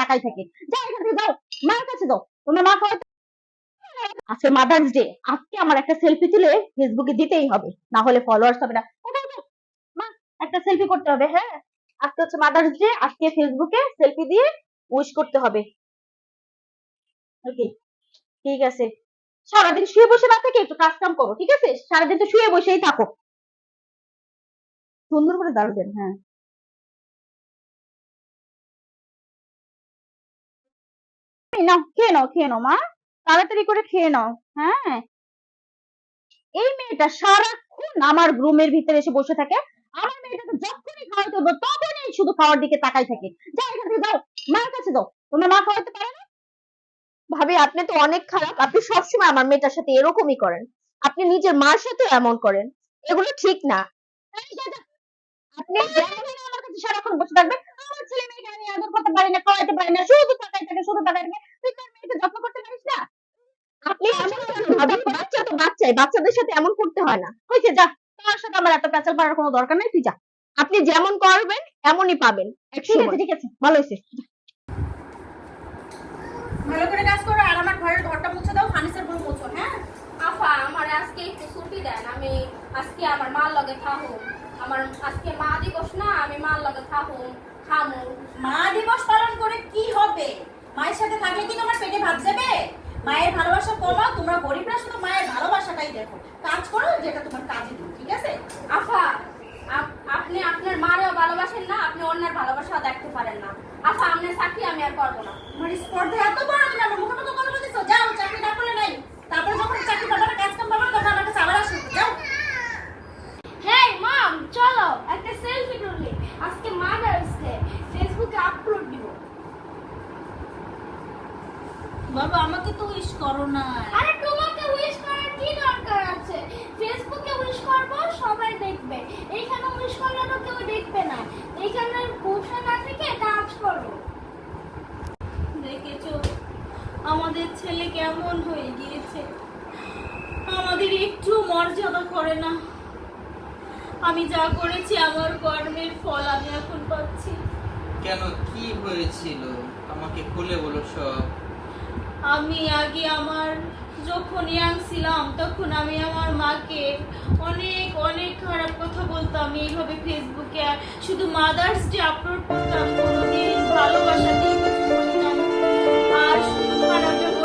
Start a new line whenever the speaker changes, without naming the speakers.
তাকাই থাকে। যাও এখান থেকে যাও, মার কাছে যাও, তোমার মা খাওয়াতে। আজকে মাদার্স ডে, আজকে আমার একটা সেলফি তুলে ফেসবুকে দিতেই হবে, না হলে ফলোয়ার্স হবে না। ওঠো, ওঠো, মা একটা সেলফি করতে হবে। হ্যাঁ, আজকে হচ্ছে মাদার্স ডে, আজকে ফেসবুকে সেলফি দিয়ে উইশ করতে হবে। ওকে, ঠিক আছে। সারাদিন শুয়ে বসে না থেকে একটু কাজ কাম করো, ঠিক আছে? সারাদিন তো শুয়ে বসেই থাকো। সুন্দর করে দাঁড় দেন। হ্যাঁ, নাও খেয়ে নাও, খেয়ে নাও মা, তাড়াতাড়ি করে খেয়ে নাও। হ্যাঁ, এই মেয়েটা সারাক্ষণ আমার রুমের ভিতরে এসে বসে থাকে। আমার মেয়েটাকে যখনই খাওয়াতে হবে তখনই শুধু খাওয়ার দিকে তাকাই থাকে। যাও এখান থেকে যাও, মার কাছে যাও, তোমার মা খাওয়াতে পারে না।
ভাবি আপনি তো অনেক খারাপ, আপনি সবসময় আমার মেয়েটার সাথে এরকমই করেন, আপনি নিজের মার সাথে এমন করেন, এগুলো ঠিক না।
এই যা, যা,
আপনি
আমার কাছে সারাক্ষণ বসে থাকবে। আমার ছেলে মেয়েকে আমি আদর করতে পারি না, খাওয়াতে পারি না, শুধু তাকাই থাকে, শুধু তাকাই থাকে। তুই তোর মেয়েকে যত্ন করতে পারিস না?
আপনি এমন করেন ভাবি, বাচ্চা তো বাচ্চাই, বাচ্চাদের সাথে এমন করতে হয় না।
হয়েছে, যা, তোমার সাথে আমার এত প্যাচাল পাড়ার কোনো দরকার নাই, তুই যা।
আপনি যেমন করবেন এমনই পাবেন এক
ঠিক আছে,
সময়।
ঠিক আছে, ভালো হয়েছে।
ভালো করে কাজ করো আর আমার ঘরটা মুছে দাও, ফার্নিচার গুলো মুছো। হ্যাঁ
আফা আমার আজকে একটু ছুটি দেন, আমি আজকে আমার মার লগে থাকুম। আমার আজকে মা দিবস না, আমি মার লগে থাকুম, খামু।
মা দিবস পালন করে কি হবে? মায়ের সাথে থাকলে কি তোমার পেটে ভাত যাবে? মায়ের ভালোবাসা কমাও, তোমরা গরিবরা শুধু মায়ের ভালোবাসাটাই দেখো। কাজ করো যেটা তোমার কাজে দিও, ঠিক আছে?
আফা আপনি আপনার মারেও ভালোবাসেন না, আপনি অন্যের ভালোবাসাও দেখতে পারেন না। আফা আপনার চাকরি আমি আর করবো না।
তোমার স্পর্ধা এত বড়, তুমি আমার মুখে মুখে কথা বলতেছো। যাও, চাকরি না করলে নাই। তারপরে যখন চাকরি পাবে না, কাজ কাম পাবে না, তখন আমার কাছে আবার আসবে। যাও।
হেই মম, চলো একটা সেলফি তুলি, আজকে মাদার্স ডে, ফেসবুকে আপলোড দিব।
বাবা আমাকে তো উইশ করো না।
আরে তোমাকে উইশ করার কি দরকার আছে? ফেসবুকে উইশ করব, সবাই দেখবে। এইখানে উইশ করলে তো কেউ দেখবে না। এইখানে বসে না থেকে কাজ করো।
দেখেছো আমাদের ছেলে কেমন হয়ে গিয়েছে, আমাদের একটু মর্যাদা করে না। আমি যা করেছি আমার কর্মের ফল আমি এখন পাচ্ছি।
কেন, কি হয়েছিল আমাকে খুলে বলো সব।
আমি আগে আমার যখন ইয়াং ছিলাম তখন আমি আমার মাকে অনেক অনেক খারাপ কথা বলতাম। এইভাবে ফেসবুকে শুধু মাদার্স ডে আপলোড করতাম, কোনোদিন ভালোবাসা দিয়ে কিছু